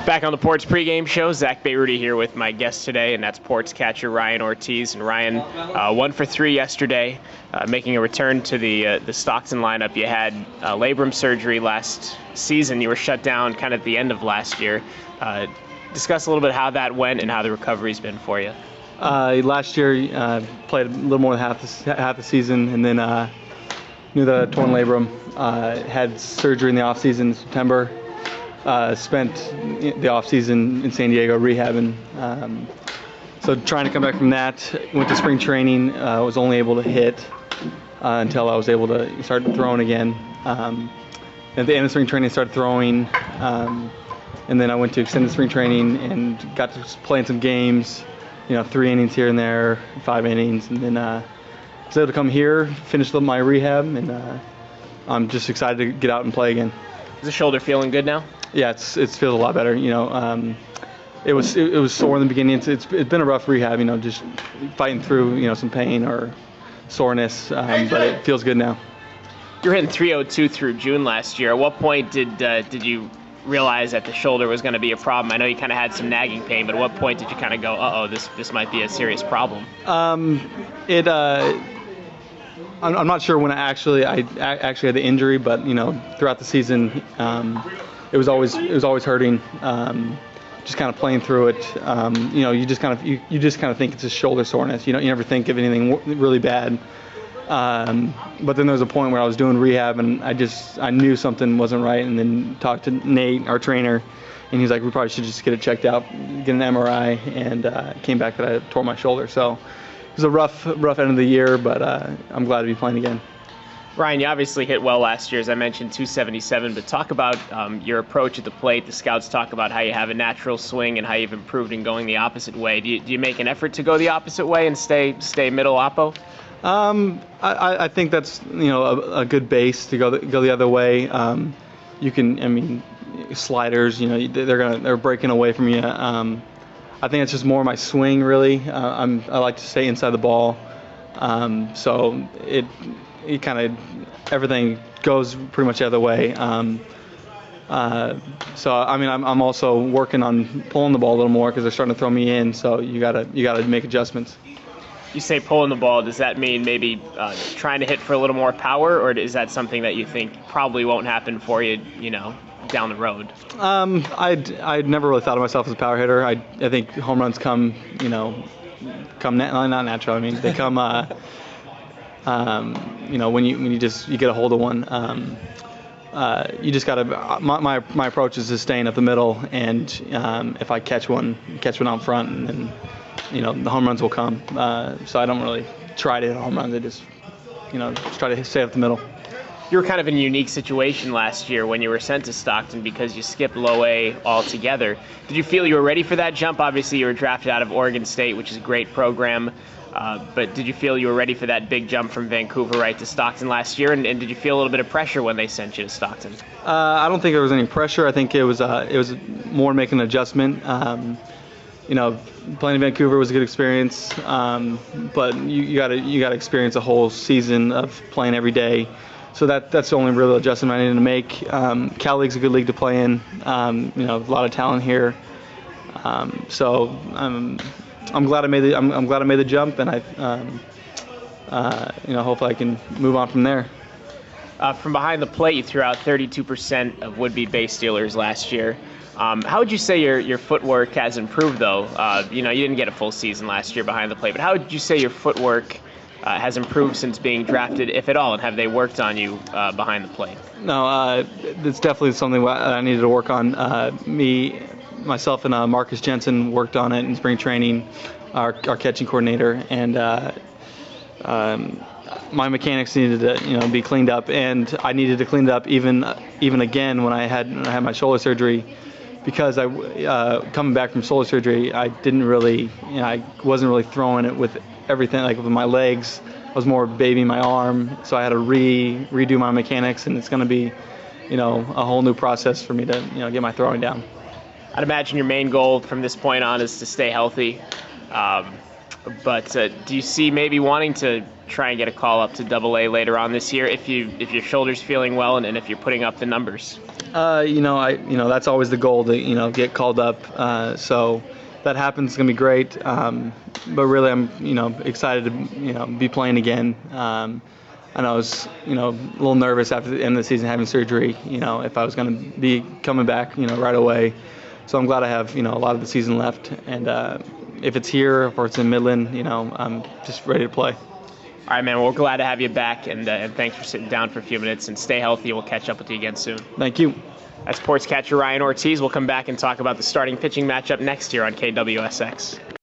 Back on the Ports pregame show, Zack Bayrouty here with my guest today, and that's Ports catcher Ryan Ortiz. And Ryan, 1 for 3 yesterday, making a return to the Stockton lineup. You had labrum surgery last season. You were shut down kind of at the end of last year. Discuss a little bit how that went and how the recovery's been for you. Last year, played a little more than half the season, and then knew that I had torn labrum. Had surgery in the off season in September. Spent the off season in San Diego rehabbing. So trying to come back from that, went to spring training. Was only able to hit until I was able to start throwing again. At the end of spring training, I started throwing, and then I went to extended spring training and got to play in some games. 3 innings here and there, 5 innings, and then was able to come here, finish up my rehab, and I'm just excited to get out and play again. Is the shoulder feeling good now? Yeah, it feels a lot better. It was sore in the beginning. It's been a rough rehab. Just fighting through some pain or soreness, but it feels good now. You're hitting .302 through June last year. At what point did you realize that the shoulder was going to be a problem? I know you kind of had some nagging pain, but at what point did you kind of go, this might be a serious problem? I'm not sure when I actually had the injury, but throughout the season, it was always hurting. Just kind of playing through it. You just kind of think it's a shoulder soreness. You never think of anything really bad. But then there was a point where I was doing rehab and I knew something wasn't right, and then talked to Nate, our trainer, and he's like, we probably should just get it checked out, get an MRI, and came back that I tore my shoulder. So it was a rough end of the year, but I'm glad to be playing again. Ryan, you obviously hit well last year, as I mentioned, .277, but talk about your approach at the plate. The scouts talk about how you have a natural swing and how you've improved in going the opposite way. Do you make an effort to go the opposite way and stay middle oppo? I think that's a good base to go the other way. You can, sliders, they're breaking away from you. I think it's just more my swing, really. I like to stay inside the ball, so it kind of everything goes pretty much the other way. So I'm also working on pulling the ball a little more because they're starting to throw me in. So you gotta make adjustments. You say pulling the ball. Does that mean maybe trying to hit for a little more power, or is that something that you think probably won't happen for you, down the road? I'd never really thought of myself as a power hitter. I think home runs come not natural. They come when you get a hold of one. You just gotta. My approach is just staying up the middle, and if I catch one out front, and then the home runs will come. So I don't really try to hit home runs. I just try to stay up the middle. You were kind of in a unique situation last year when you were sent to Stockton because you skipped low A altogether. Did you feel you were ready for that jump? Obviously, you were drafted out of Oregon State, which is a great program. But did you feel you were ready for that big jump from Vancouver right to Stockton last year? And did you feel a little bit of pressure when they sent you to Stockton? I don't think there was any pressure. I think it was more making an adjustment. Playing in Vancouver was a good experience, but you got to experience a whole season of playing every day. So that's the only real adjustment I needed to make. Cal League's a good league to play in. A lot of talent here. So I'm glad I made the jump, and hopefully I can move on from there. From behind the plate, you threw out 32% of would-be base stealers last year. How would you say your footwork has improved, though? You didn't get a full season last year behind the plate, but how would you say your footwork has improved since being drafted, if at all, and have they worked on you behind the plate? No, it's definitely something that I needed to work on. Myself and Marcus Jensen worked on it in spring training, our catching coordinator, and my mechanics needed to be cleaned up, and I needed to clean it up even again when I had my shoulder surgery, because coming back from shoulder surgery, I didn't really I wasn't really throwing it with everything, like with my legs. I was more babying my arm, so I had to redo my mechanics, and it's going to be a whole new process for me to get my throwing down. I'd imagine your main goal from this point on is to stay healthy. But do you see maybe wanting to try and get a call up to Double-A later on this year if your shoulder's feeling well and if you're putting up the numbers? That's always the goal to get called up. So that happens, it's gonna be great. But really, I'm excited to be playing again. I know I was a little nervous after the end of the season having surgery. If I was gonna be coming back right away. So I'm glad I have a lot of the season left. And if it's here or it's in Midland, I'm just ready to play. All right, man. Well, we're glad to have you back, and thanks for sitting down for a few minutes. And stay healthy. We'll catch up with you again soon. Thank you. That's sports catcher Ryan Ortiz. We'll come back and talk about the starting pitching matchup next year on KWSX.